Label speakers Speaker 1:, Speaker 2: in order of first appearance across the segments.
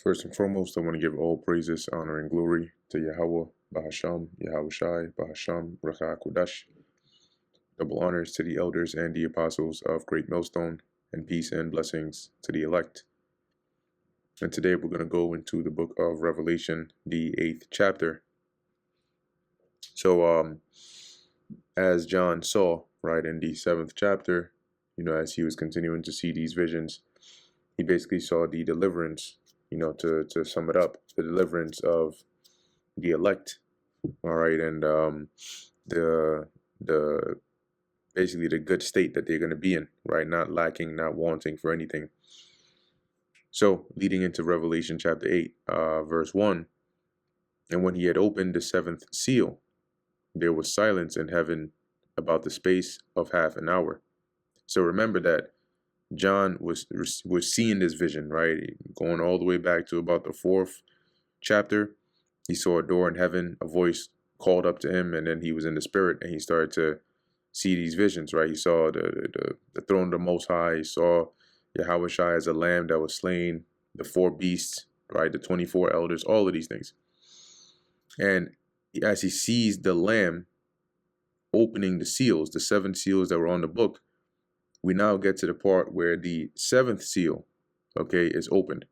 Speaker 1: First and foremost, I want to give all praises, honor, and glory to Yahweh, Bahasham, Yahweh Shai, Bahasham, Raka Kudash. Double honors to the elders and the apostles of Great Millstone, and peace and blessings to the elect. And today we're going to go into the book of Revelation, the 8th chapter. So, as John saw, right, in the 7th chapter, as he was continuing to see these visions, he basically saw the deliverance, to sum it up, the deliverance of the elect, all right, and the basically the good state that they're going to be in, right, not lacking, not wanting for anything. So, leading into Revelation chapter 8, verse 1, and when he had opened the 7th seal, there was silence in heaven about the space of half an hour. So remember that John was seeing this vision, right? Going all the way back to about the 4th chapter. He saw a door in heaven, a voice called up to him, and then he was in the spirit, and he started to see these visions, right? He saw the throne of the Most High. He saw Yahweh Shai as a lamb that was slain, the 4 beasts, right? The 24 elders, all of these things. And as he sees the lamb opening the seals, the 7 seals that were on the book, we now get to the part where the 7th seal, okay, is opened.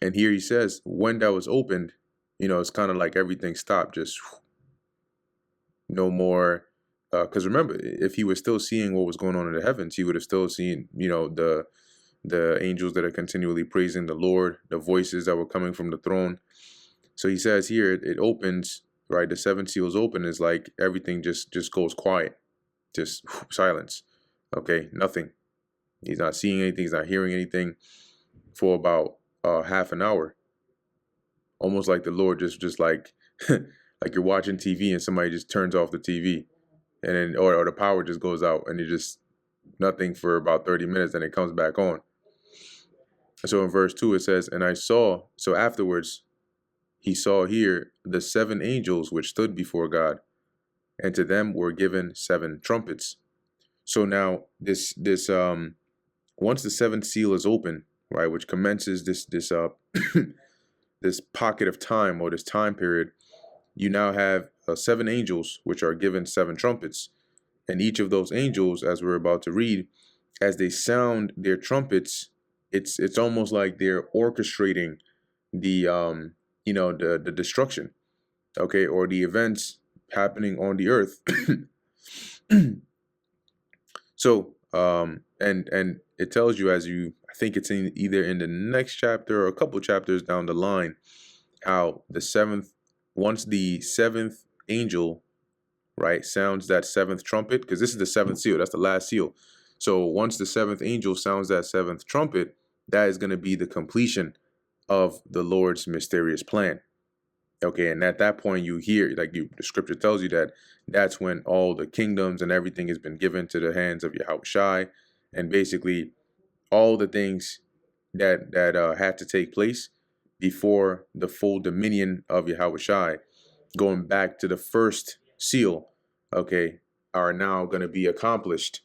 Speaker 1: And here he says, when that was opened, it's kind of like everything stopped, just no more. Because remember, if he was still seeing what was going on in the heavens, he would have still seen, the angels that are continually praising the Lord, the voices that were coming from the throne. So he says here, it opens, right? The 7 seals open, is like everything just goes quiet, just silence. Okay, nothing. He's not seeing anything. He's not hearing anything for about half an hour. Almost like the Lord just like like you're watching TV and somebody just turns off the TV, and then or the power just goes out and you're just nothing for about 30 minutes, and it comes back on. So in verse 2 it says, and I saw, so afterwards he saw here the 7 angels which stood before God, and to them were given 7 trumpets. So now this once the 7th seal is open, right, which commences this this pocket of time, or this time period, you now have 7 angels which are given 7 trumpets, and each of those angels, as we're about to read, as they sound their trumpets, it's almost like they're orchestrating the the destruction, okay, or the events happening on the earth. So and it tells you, I think it's either in the next chapter or a couple chapters down the line, how once the 7th angel, right, sounds that 7th trumpet, because this is the 7th seal, that's the last seal. So once the 7th angel sounds that 7th trumpet, that is going to be the completion of the Lord's mysterious plan. Okay, and at that point you hear, the scripture tells you that that's when all the kingdoms and everything has been given to the hands of Yahweh Shai, and basically all the things that had to take place before the full dominion of Yahweh Shai, going back to the first seal, okay, are now going to be accomplished.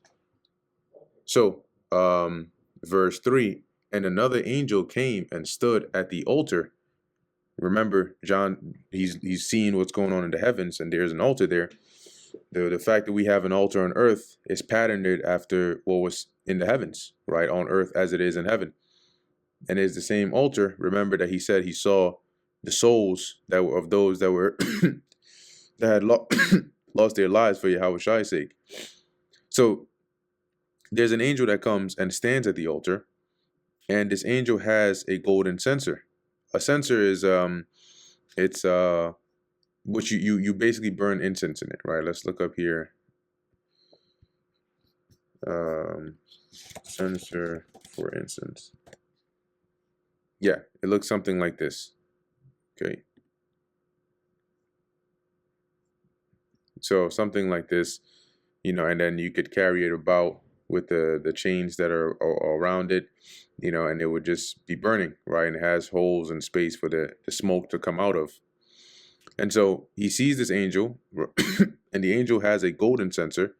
Speaker 1: So, verse 3, and another angel came and stood at the altar. Remember, John, he's seeing what's going on in the heavens, and there's an altar there. The fact that we have an altar on earth is patterned after what was in the heavens, right, on earth as it is in heaven. And it's the same altar. Remember that he said he saw the souls that were of those that were that had lost their lives for Yahweh Shai's sake. So there's an angel that comes and stands at the altar, and this angel has a golden censer. A censer is it's which you basically burn incense in it, right? Let's look up here. Censer for incense. Yeah, it looks something like this. Okay. So something like this, and then you could carry it about with the chains that are around it, and it would just be burning, right? And it has holes and space for the smoke to come out of. And so he sees this angel, and the angel has a golden censer,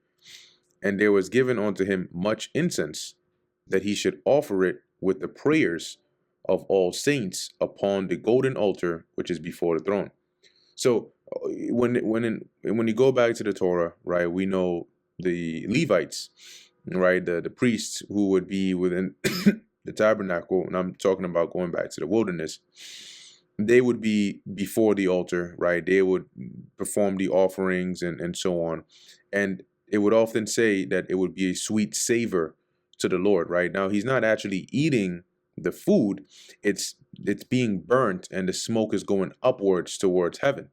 Speaker 1: and there was given unto him much incense, that he should offer it with the prayers of all saints upon the golden altar which is before the throne. So when you go back to the Torah, right, we know the Levites, right, the priests who would be within the tabernacle, and I'm talking about going back to the wilderness, they would be before the altar, right? They would perform the offerings and so on. And it would often say that it would be a sweet savor to the Lord, right? Now, he's not actually eating the food, it's being burnt and the smoke is going upwards towards heaven.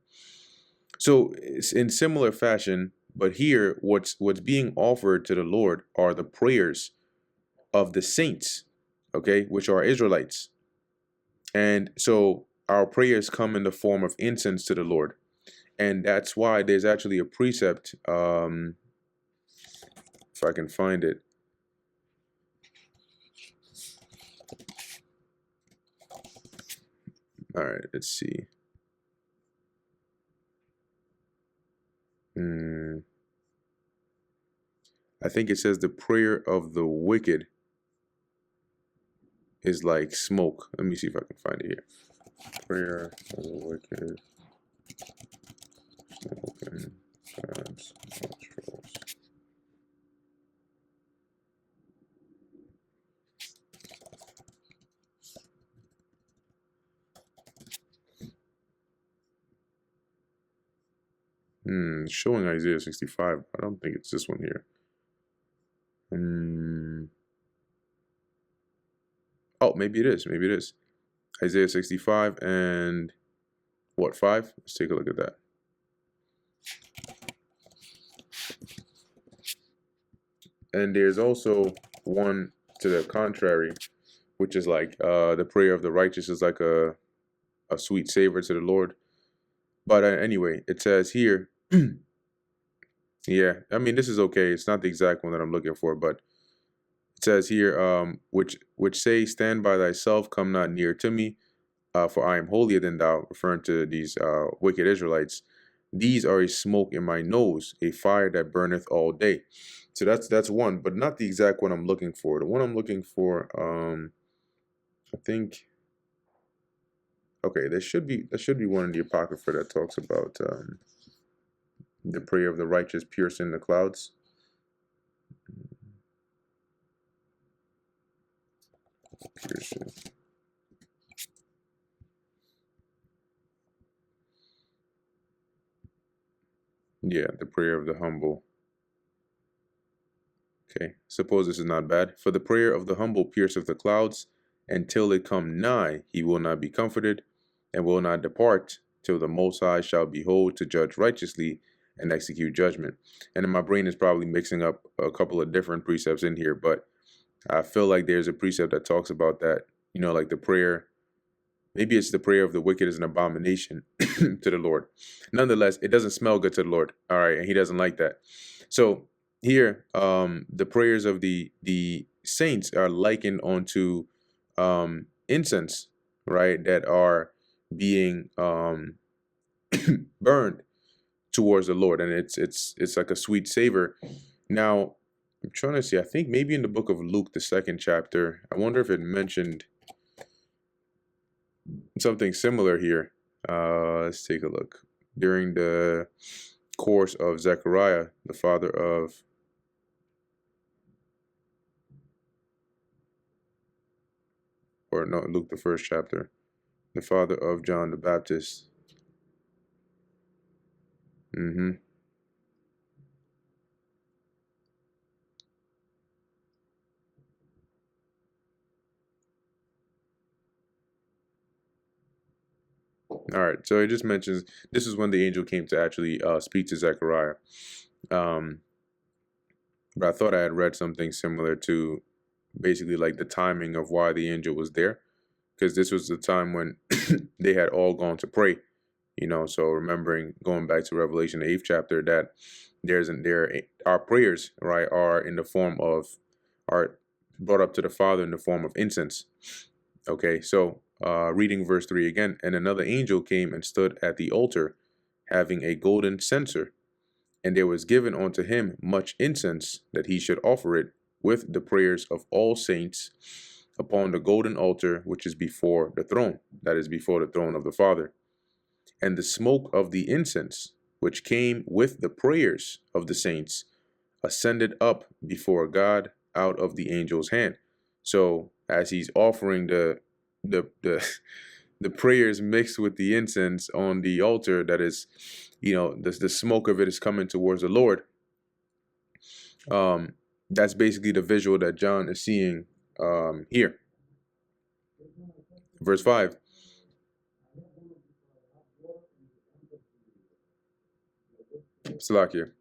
Speaker 1: So it's in similar fashion, but here what's being offered to the Lord are the prayers of the saints, okay, which are Israelites. And so our prayers come in the form of incense to the Lord. And that's why there's actually a precept, if I can find it. All right, let's see. I think it says the prayer of the wicked is like smoke. Let me see if I can find it here. Prayer of the wicked, smoke and God's nostrils. Showing Isaiah 65. I don't think it's this one here. Oh, maybe it is. Maybe it is. Isaiah 65 and what, 5? Let's take a look at that. And there's also one to the contrary, which is like the prayer of the righteous is like a sweet savor to the Lord. But anyway, it says here, yeah, I mean, this is okay. It's not the exact one that I'm looking for, but it says here, which say, stand by thyself, come not near to me, for I am holier than thou, referring to these wicked Israelites. These are a smoke in my nose, a fire that burneth all day. So that's one, but not the exact one I'm looking for. The one I'm looking for, I think, okay, there should be one in the Apocrypha that talks about the prayer of the righteous piercing the clouds. Piercing. Yeah, the prayer of the humble. Okay, suppose this is not bad. For the prayer of the humble pierceth the clouds, and till it come nigh, he will not be comforted, and will not depart, till the Most High shall behold to judge righteously and execute judgment. And then my brain is probably mixing up a couple of different precepts in here, but I feel like there's a precept that talks about that, like the prayer. Maybe it's the prayer of the wicked is an abomination to the Lord. Nonetheless, it doesn't smell good to the Lord. All right, and he doesn't like that. So here, the prayers of the saints are likened onto incense, right? That are being burned towards the Lord, and it's like a sweet savor. Now, I'm trying to see. I think maybe in the book of Luke, the 2nd chapter. I wonder if it mentioned something similar here. Let's take a look. During the course of Zechariah, the father of Luke, the 1st chapter, the father of John the Baptist. All right, so it just mentions this is when the angel came to actually speak to Zechariah. But I thought I had read something similar to basically like the timing of why the angel was there, because this was the time when they had all gone to pray. So remembering going back to Revelation, the 8th chapter, that our prayers, right, are in the form of, are brought up to the Father in the form of incense. Okay, so reading verse 3 again, and another angel came and stood at the altar, having a golden censer, and there was given unto him much incense, that he should offer it with the prayers of all saints upon the golden altar which is before the throne, that is before the throne of the Father. And the smoke of the incense, which came with the prayers of the saints, ascended up before God out of the angel's hand. So as he's offering the the prayers mixed with the incense on the altar, that is, the smoke of it is coming towards the Lord. That's basically the visual that John is seeing here. Verse 5. Salakia.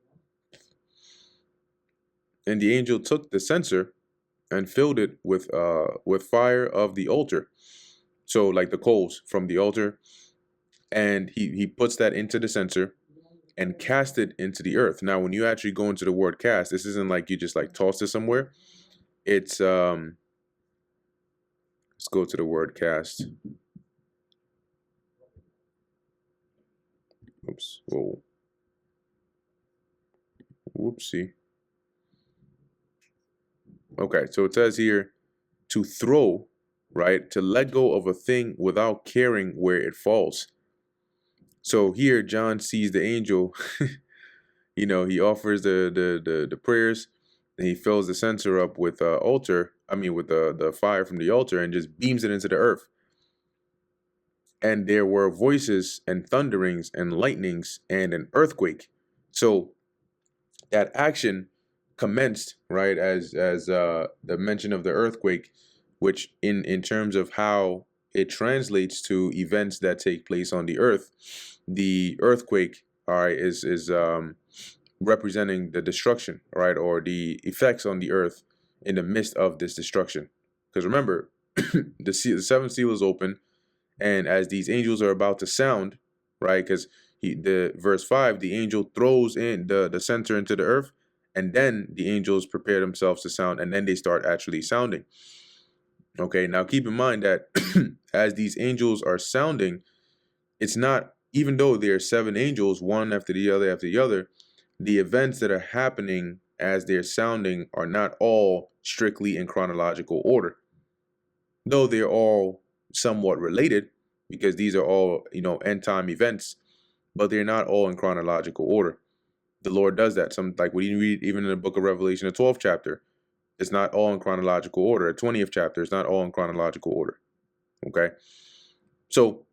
Speaker 1: And the angel took the censer and filled it with fire of the altar. So like the coals from the altar. And he puts that into the censer and cast it into the earth. Now, when you actually go into the word cast, this isn't like you just like toss it somewhere. It's let's go to the word cast. Oops. Whoa. Whoopsie. Okay, so it says here to throw, right? To let go of a thing without caring where it falls. So here John sees the angel, he offers the prayers, and he fills the censer up with with the fire from the altar, and just beams it into the earth. And there were voices and thunderings and lightnings and an earthquake. So that action commenced, right, as the mention of the earthquake, which in terms of how it translates to events that take place on the earth, the earthquake, all right, is representing the destruction, right, or the effects on the earth in the midst of this destruction. Because remember, the seventh seal is open, and as these angels are about to sound, right, because the verse 5, the angel throws in the censer into the earth, and then the angels prepare themselves to sound, and then they start actually sounding. Okay, now keep in mind that as these angels are sounding, it's not, even though there are 7 angels, one after the other, the events that are happening as they're sounding are not all strictly in chronological order. Though they're all somewhat related, because these are all, end time events, but they're not all in chronological order. The Lord does that. Some, like when you read even in the book of Revelation, the 12th chapter, it's not all in chronological order. The 20th chapter is not all in chronological order. Okay. So,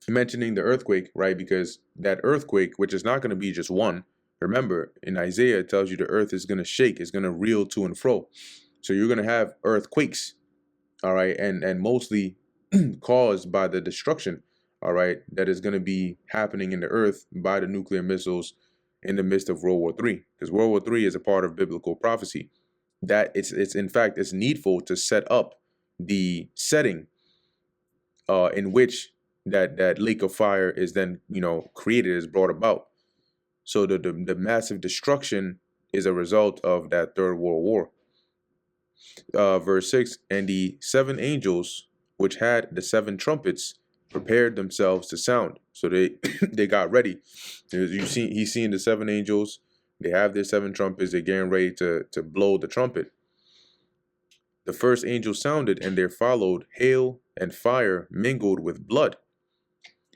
Speaker 1: mentioning the earthquake, right? Because that earthquake, which is not going to be just one, remember in Isaiah, it tells you the earth is going to shake, it's going to reel to and fro. So you're going to have earthquakes, all right, and mostly caused by the destruction, all right, that is going to be happening in the earth by the nuclear missiles in the midst of World War III, because World War III is a part of biblical prophecy. That it's in fact, it's needful to set up the setting in which that lake of fire is then created, is brought about. So the massive destruction is a result of that Third World War. Verse 6, and the 7 angels which had the 7 trumpets prepared themselves to sound. So they they got ready. He's seeing the 7 angels. They have their 7 trumpets. They're getting ready to blow the trumpet. The first angel sounded, and there followed hail and fire mingled with blood,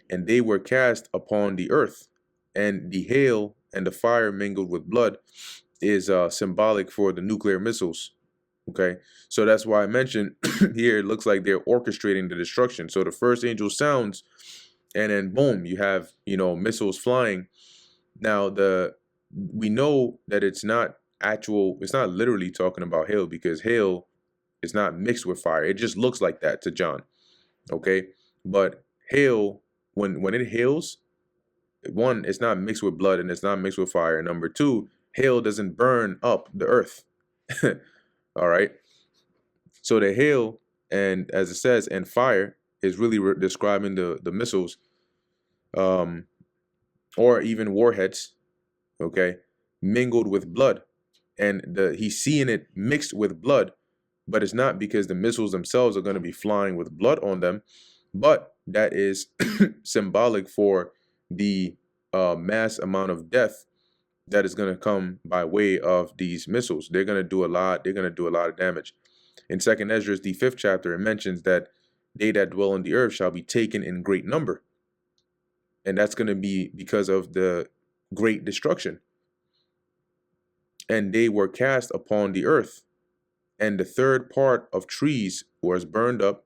Speaker 1: and they were cast upon the earth. And the hail and the fire mingled with blood is symbolic for the nuclear missiles. Okay, so that's why I mentioned here, it looks like they're orchestrating the destruction. So the first angel sounds, and then boom, you have missiles flying. Now we know that it's not literally talking about hail, because hail is not mixed with fire. It just looks like that to John. Okay, but hail, when it hails, one, it's not mixed with blood and it's not mixed with fire. Number 2, hail doesn't burn up the earth. All right. So the hail, and as it says, and fire is really describing the missiles, or even warheads, okay, mingled with blood. And he's seeing it mixed with blood, but it's not because the missiles themselves are going to be flying with blood on them, but that is symbolic for the mass amount of death that is going to come by way of these missiles. They're going to do a lot. They're going to do a lot of damage. In Second Esdras, the 5th chapter, it mentions that they that dwell on the earth shall be taken in great number. And that's going to be because of the great destruction. And they were cast upon the earth, and the third part of trees was burned up,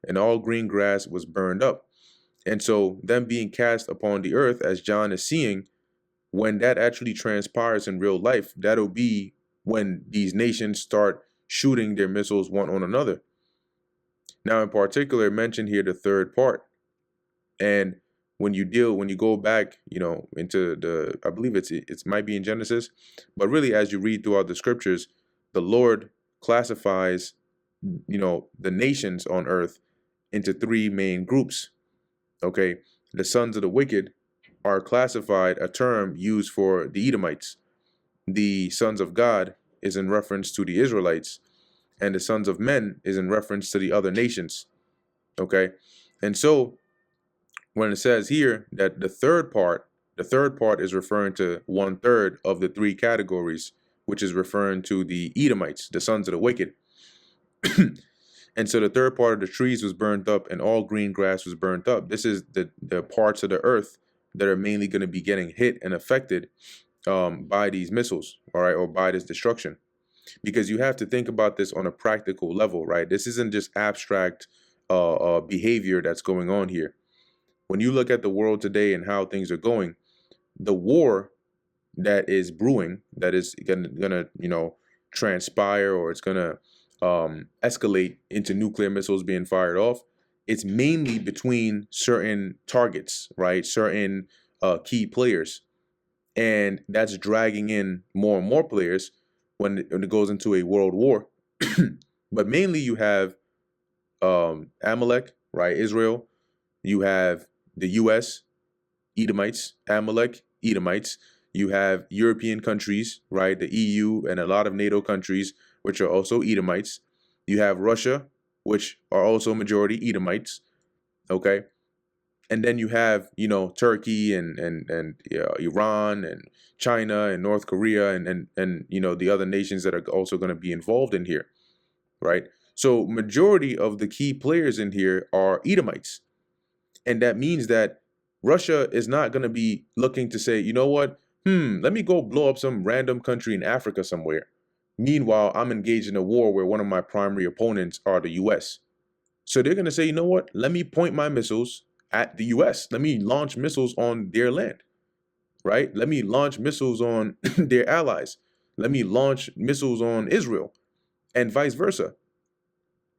Speaker 1: and all green grass was burned up. And so them being cast upon the earth, as John is seeing, when that actually transpires in real life, that'll be when these nations start shooting their missiles one on another. Now, in particular, mention here the third part. And when you go back, into the, I believe it might be in Genesis, but really as you read throughout the scriptures, the Lord classifies, the nations on earth into 3 main groups. Okay, the sons of the wicked are classified, a term used for the Edomites. The sons of God is in reference to the Israelites, and the sons of men is in reference to the other nations. Okay, and so when it says here that the third part is referring to 1/3 of the 3 categories, which is referring to the Edomites, the sons of the wicked. And so the third part of the trees was burnt up, and all green grass was burnt up. This is the parts of the earth that are mainly going to be getting hit and affected by these missiles, all right, or by this destruction. Because you have to think about this on a practical level, right? This isn't just abstract behavior that's going on here. When you look at the world today and how things are going, the war that is brewing, that is gonna transpire, or it's gonna escalate into nuclear missiles being fired off, it's mainly between certain targets, right? Certain key players. And that's dragging in more and more players when it goes into a world war. But mainly you have Amalek, right? Israel. You have the U.S., Edomites, Amalek, Edomites. You have European countries, right? The EU and a lot of NATO countries, which are also Edomites. You have Russia, which are also majority Edomites. Okay. And then you have, Turkey and Iran and China and North Korea and the other nations that are also going to be involved in here, right? So majority of the key players in here are Edomites. And that means that Russia is not going to be looking to say, you know what, let me go blow up some random country in Africa somewhere. Meanwhile, I'm engaged in a war where one of my primary opponents are the US. So they're going to say, you know what, let me point my missiles at the US. Let me launch missiles on their land, right? Let me launch missiles on their allies. Let me launch missiles on Israel, and vice versa.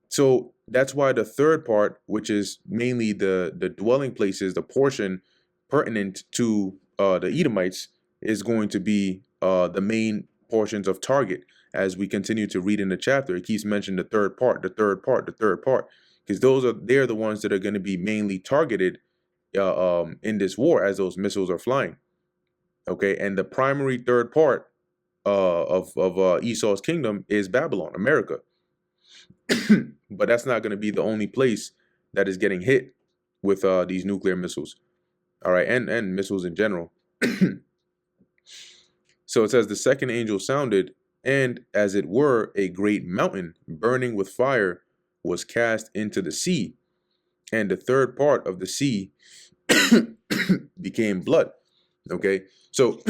Speaker 1: So that's why the third part, which is mainly the dwelling places, the portion pertinent to the Edomites, is going to be the main portions of target. As we continue to read in the chapter, it keeps mentioning the third part, the third part, the third part, because they're the ones that are going to be mainly targeted in this war as those missiles are flying. Okay, and the primary third part of Esau's kingdom is Babylon, America. But that's not going to be the only place that is getting hit with these nuclear missiles. All right, and missiles in general. So it says the second angel sounded, and as it were, a great mountain burning with fire was cast into the sea, and the third part of the sea became blood. Okay, so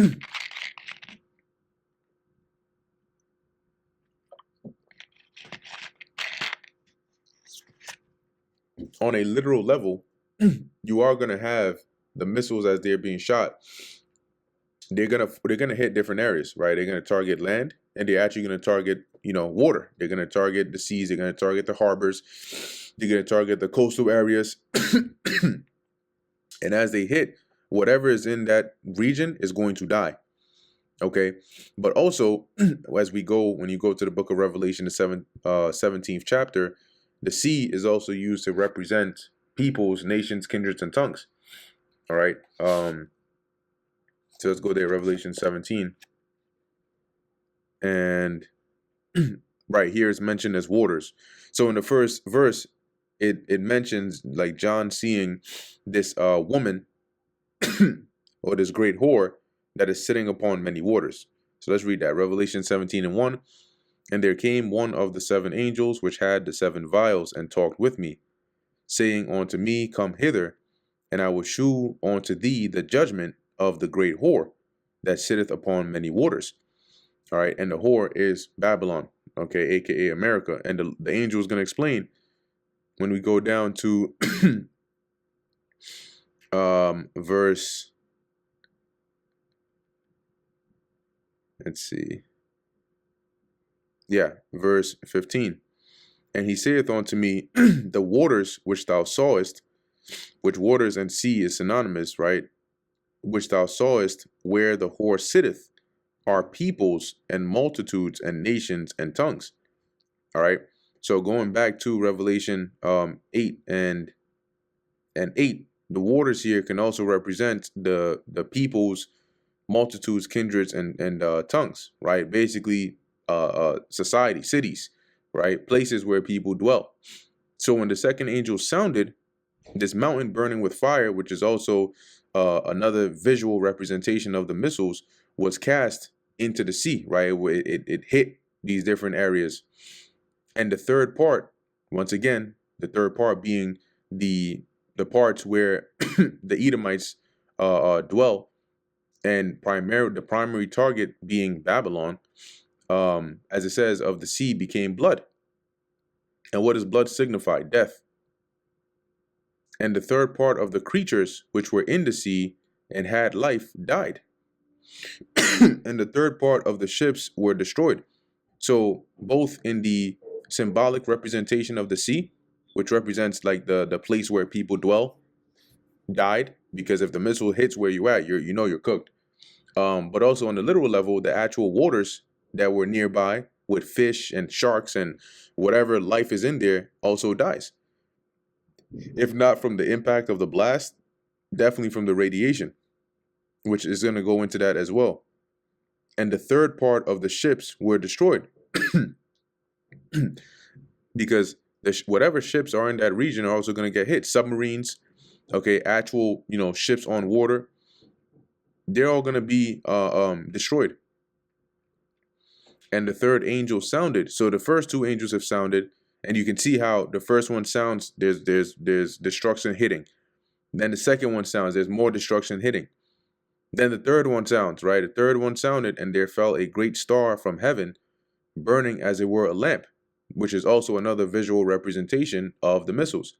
Speaker 1: on a literal level, you are going to have the missiles as they're being shot. They're gonna hit different areas, right? They're gonna target land, and they're actually gonna target water. They're gonna target the seas. They're gonna target the harbors. They're gonna target the coastal areas. And as they hit, whatever is in that region is going to die. Okay, but also when you go to the book of Revelation, the 17th chapter, the sea is also used to represent peoples, nations, kindreds, and tongues. All right. So let's go there, Revelation 17. And right here is mentioned as waters. So in the first verse, it mentions like John seeing this woman or this great whore that is sitting upon many waters. So let's read that. Revelation 17:1. And there came one of the 7 angels which had the 7 vials, and talked with me, saying unto me, Come hither, and I will shew unto thee the judgment of the great whore that sitteth upon many waters. All right, and the whore is Babylon, okay, aka America. And the angel is going to explain when we go down to verse, let's see, verse 15. And he saith unto me, the waters which thou sawest, which waters and sea is synonymous, right? Which thou sawest where the whore sitteth, are peoples and multitudes and nations and tongues. All right. So going back to Revelation 8 and 8, the waters here can also represent the peoples, multitudes, kindreds, and tongues, right? Basically, society, cities, right? Places where people dwell. So when the second angel sounded, this mountain burning with fire, which is also another visual representation of the missiles, was cast into the sea, right? It hit these different areas. And the third part, once again, the third part being the parts where the Edomites dwell, and the primary target being Babylon, as it says, of the sea became blood. And what does blood signify? Death. And the third part of the creatures which were in the sea and had life died. And the third part of the ships were destroyed. So both in the symbolic representation of the sea, which represents like the place where people dwell, died, because if the missile hits where you at, you're cooked. But also on the literal level, the actual waters that were nearby with fish and sharks and whatever life is in there also dies. If not from the impact of the blast, definitely from the radiation, which is going to go into that as well. And the third part of the ships were destroyed because whatever ships are in that region are also going to get hit. Submarines, okay, actual, ships on water, they're all going to be destroyed. And the third angel sounded. So the first 2 angels have sounded, and you can see how the first one sounds, there's destruction hitting. Then the second one sounds, there's more destruction hitting. Then the third one sounds, right? The third one sounded, and there fell a great star from heaven, burning as it were a lamp, which is also another visual representation of the missiles.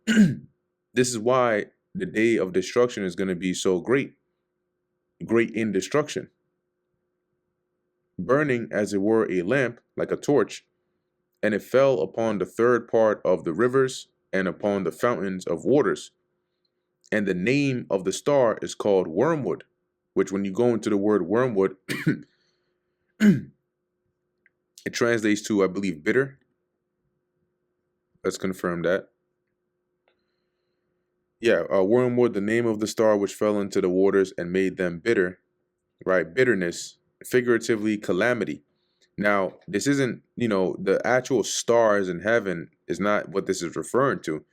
Speaker 1: This is why the day of destruction is going to be so great in destruction. Burning as it were a lamp, like a torch, and it fell upon the third part of the rivers and upon the fountains of waters. And the name of the star is called Wormwood, which when you go into the word wormwood, it translates to, I believe, bitter. Let's confirm that. Wormwood, the name of the star which fell into the waters and made them bitter, right? Bitterness, figuratively calamity. Now, this isn't, the actual stars in heaven is not what this is referring to.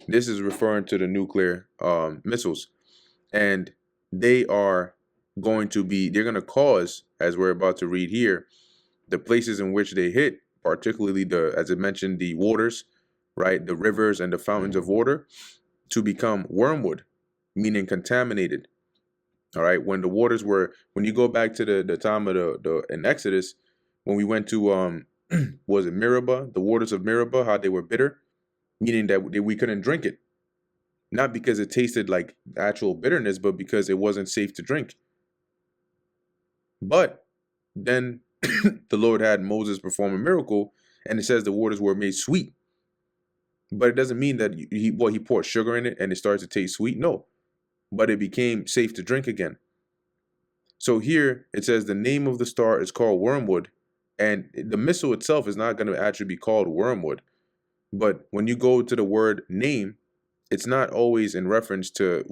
Speaker 1: This is referring to the nuclear missiles. And they are they're going to cause, as we're about to read here, the places in which they hit, particularly as I mentioned, the waters, right? The rivers and the fountains of water, to become wormwood, meaning contaminated. All right. When you go back to the time of in Exodus, when we went to, was it Meribah, the waters of Meribah, how they were bitter, meaning that we couldn't drink it. Not because it tasted like actual bitterness, but because it wasn't safe to drink. But then the Lord had Moses perform a miracle, and it says the waters were made sweet. But it doesn't mean that he poured sugar in it and it starts to taste sweet. No, but it became safe to drink again. So here it says the name of the star is called Wormwood, and the missile itself is not going to actually be called Wormwood. But when you go to the word name, it's not always in reference to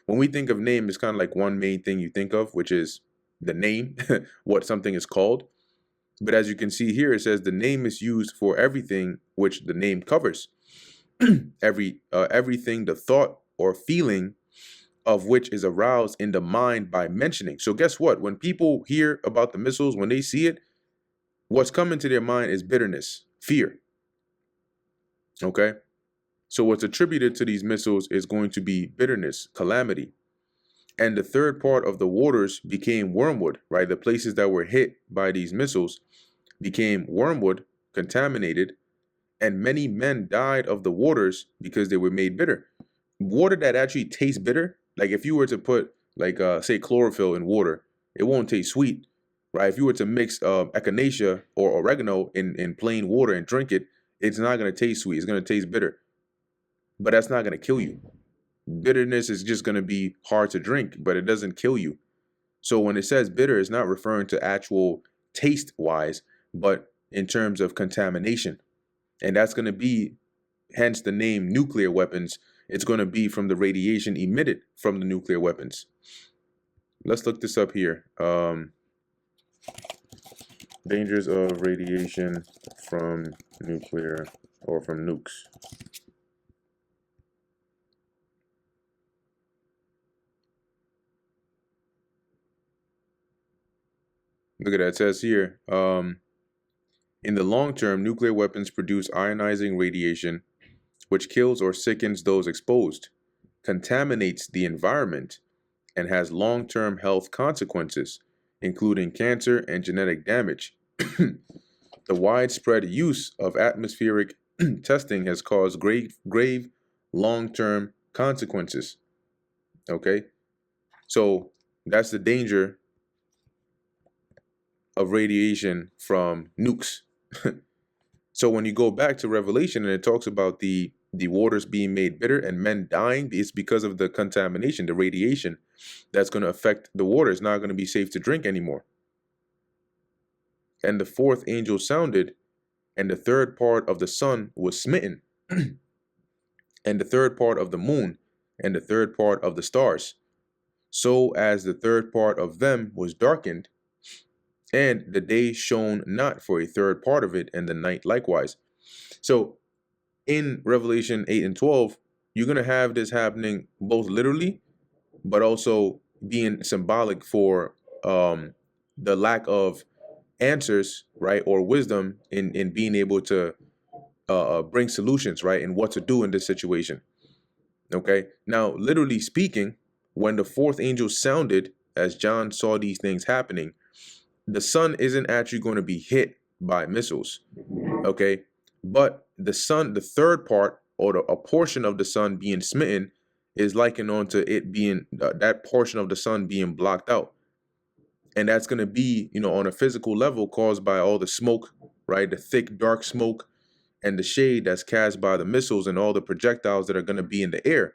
Speaker 1: when we think of name, it's kind of like one main thing you think of, which is the name, what something is called. But as you can see here, it says the name is used for everything which the name covers. Everything, the thought or feeling of which is aroused in the mind by mentioning. So guess what? When people hear about the missiles, when they see it, what's coming to their mind is bitterness, fear. Okay? So what's attributed to these missiles is going to be bitterness, calamity. And the third part of the waters became wormwood, right? The places that were hit by these missiles became wormwood, contaminated, and many men died of the waters because they were made bitter. Water that actually tastes bitter, like if you were to put, like, say, chlorophyll in water, it won't taste sweet, right? If you were to mix echinacea or oregano in plain water and drink it, it's not going to taste sweet. It's going to taste bitter. But that's not going to kill you. Bitterness is just going to be hard to drink, but it doesn't kill you. So when it says bitter, it's not referring to actual taste wise, but in terms of contamination. And that's going to be, hence the name nuclear weapons. It's going to be from the radiation emitted from the nuclear weapons. Let's look this up here. Dangers of radiation from nuclear or from nukes. Look at that. It says here, in the long term, nuclear weapons produce ionizing radiation, which kills or sickens those exposed, contaminates the environment, and has long-term health consequences, including cancer and genetic damage. The widespread use of atmospheric testing has caused grave long-term consequences. Okay? So that's the danger of radiation from nukes. So when you go back to Revelation and it talks about the waters being made bitter and men dying, it's because of the contamination, the radiation that's going to affect the water. It's not going to be safe to drink anymore. And the fourth angel sounded, and the third part of the sun was smitten, and the third part of the moon, and the third part of the stars, so as the third part of them was darkened, and the day shone not for a third part of it, and the night likewise. So in Revelation 8 and 12, you're going to have this happening both literally, but also being symbolic for the lack of answers, right, or wisdom in being able to bring solutions, right, and what to do in this situation. Okay, now literally speaking, when the fourth angel sounded, as John saw these things happening, the sun isn't actually going to be hit by missiles. Okay, but the sun, the third part or a portion of the sun being smitten, is likened on to it being that portion of the sun being blocked out. And that's going to be, on a physical level caused by all the smoke, right? The thick, dark smoke and the shade that's cast by the missiles and all the projectiles that are going to be in the air,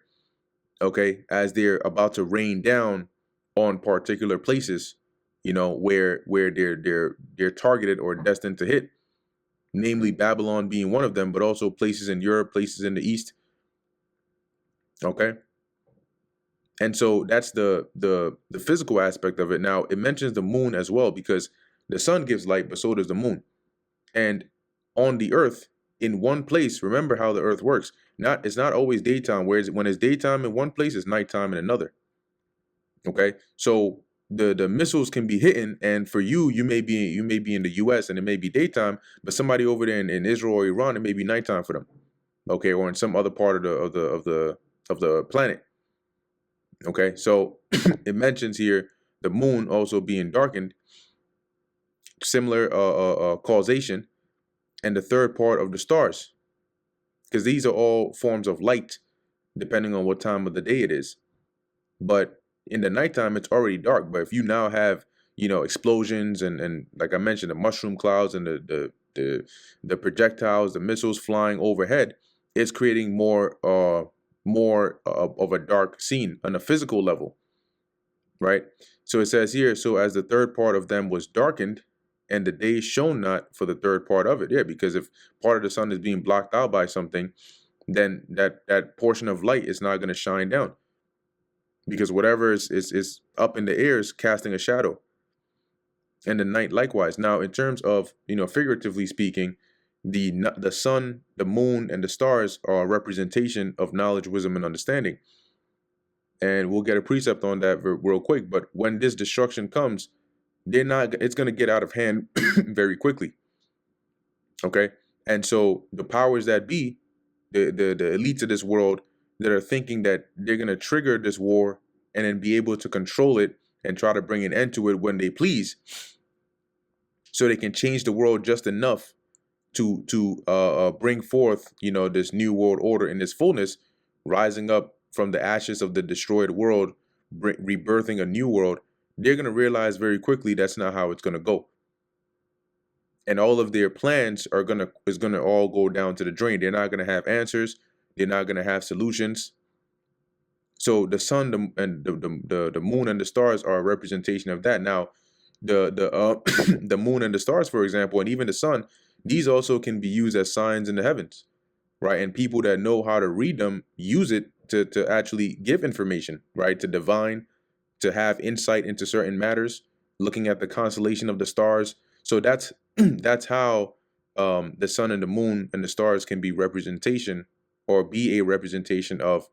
Speaker 1: okay, as they're about to rain down on particular places, where they're targeted or destined to hit, namely Babylon being one of them, but also places in Europe, places in the East. Okay. And so that's the physical aspect of it. Now it mentions the moon as well, because the sun gives light, but so does the moon. And on the earth, in one place, remember how the earth works. It's not always daytime. Whereas when it's daytime in one place, it's nighttime in another. Okay, so the missiles can be hitting, and for you may be in the U.S. and it may be daytime, but somebody over there in Israel or Iran, it may be nighttime for them. Okay, or in some other part of the planet. Okay, so it mentions here the moon also being darkened, similar causation, and the third part of the stars, because these are all forms of light, depending on what time of the day it is. But in the nighttime, it's already dark. But if you now have, explosions and like I mentioned, the mushroom clouds and the projectiles, the missiles flying overhead, it's creating more of a dark scene on a physical level, right? So it says here, so as the third part of them was darkened, and the day shone not for the third part of it. Yeah, because if part of the sun is being blocked out by something, then that portion of light is not going to shine down, because whatever is up in the air is casting a shadow. And the night likewise. Now, in terms of, figuratively speaking, the sun, the moon, and the stars are a representation of knowledge, wisdom, and understanding. And we'll get a precept on that real quick. But when this destruction comes, it's going to get out of hand very quickly. Okay. And so the powers that be, the elites of this world that are thinking that they're going to trigger this war and then be able to control it and try to bring an end to it when they please, so they can change the world just enough to bring forth, this new world order in its fullness, rising up from the ashes of the destroyed world, rebirthing a new world. They're going to realize very quickly that's not how it's going to go, and all of their plans is gonna all go down to the drain. They're not going to have answers. They're not going to have solutions. So the sun, the moon and the stars are a representation of that. Now, the the moon and the stars, for example, and even the sun, these also can be used as signs in the heavens, right? And people that know how to read them use it to actually give information, right? To divine, to have insight into certain matters, looking at the constellation of the stars. So that's that's how the sun and the moon and the stars can be representation, or be a representation of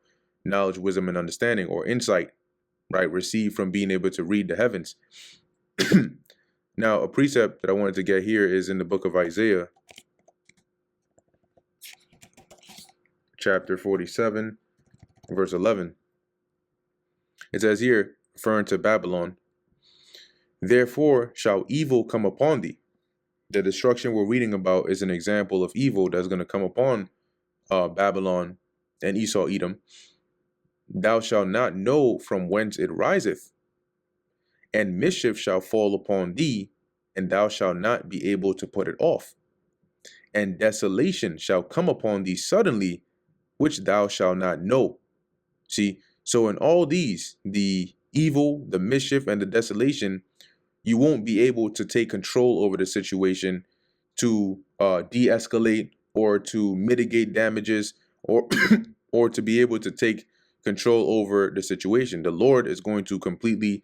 Speaker 1: knowledge, wisdom, and understanding, or insight, right? Received from being able to read the heavens. Now, a precept that I wanted to get here is in the book of Isaiah, chapter 47, verse 11. It says here, referring to Babylon, "Therefore shall evil come upon thee." The destruction we're reading about is an example of evil that's going to come upon Babylon and Esau, Edom. "Thou shalt not know from whence it riseth, and mischief shall fall upon thee, and thou shalt not be able to put it off. And desolation shall come upon thee suddenly, which thou shalt not know." See, so in all these, the evil, the mischief, and the desolation, you won't be able to take control over the situation, to de-escalate, or to mitigate damages, or or to be able to take control over the situation. The Lord is going to completely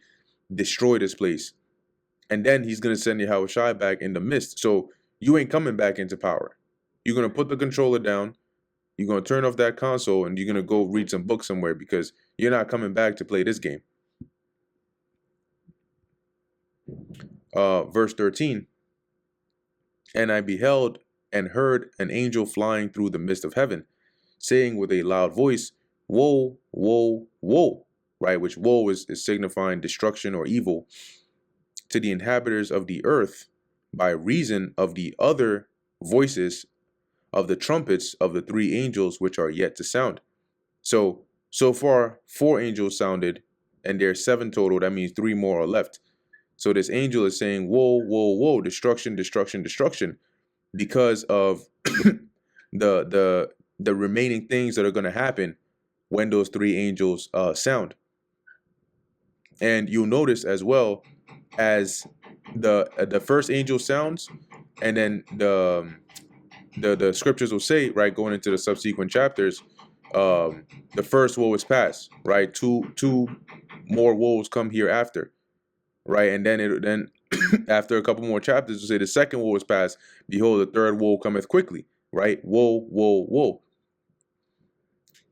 Speaker 1: destroy this place, and then he's going to send Yahushua back in the midst. So you ain't coming back into power. You're going to put the controller down, you're going to turn off that console, and you're going to go read some book somewhere, because you're not coming back to play this game. Verse 13, "And I beheld and heard an angel flying through the midst of heaven, saying with a loud voice, Woe, woe, woe," right? Which woe is signifying destruction or evil, "to the inhabitants of the earth, by reason of the other voices of the trumpets of the three angels which are yet to sound." So far, 4 angels sounded, and there's 7 total. That means 3 more are left. So this angel is saying, "Whoa, whoa, whoa, destruction, destruction, destruction," because of the remaining things that are going to happen when those 3 angels sound. And you'll notice as well, as the first angel sounds, and then the scriptures will say, right, going into the subsequent chapters, the first woe is past, right? Two more woes come hereafter, right? And then after a couple more chapters, it'll say the second woe is past. Behold, the third woe cometh quickly, right? Woe, woe, woe.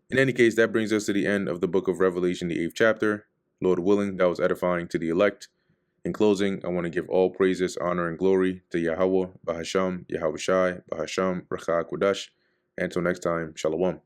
Speaker 1: In any case, that brings us to the end of the book of Revelation, the 8th chapter. Lord willing, that was edifying to the elect. In closing, I want to give all praises, honor, and glory to Yahweh, Bahasham, Yahushai, Bahasham, Racha Kodash. Until next time, Shalom.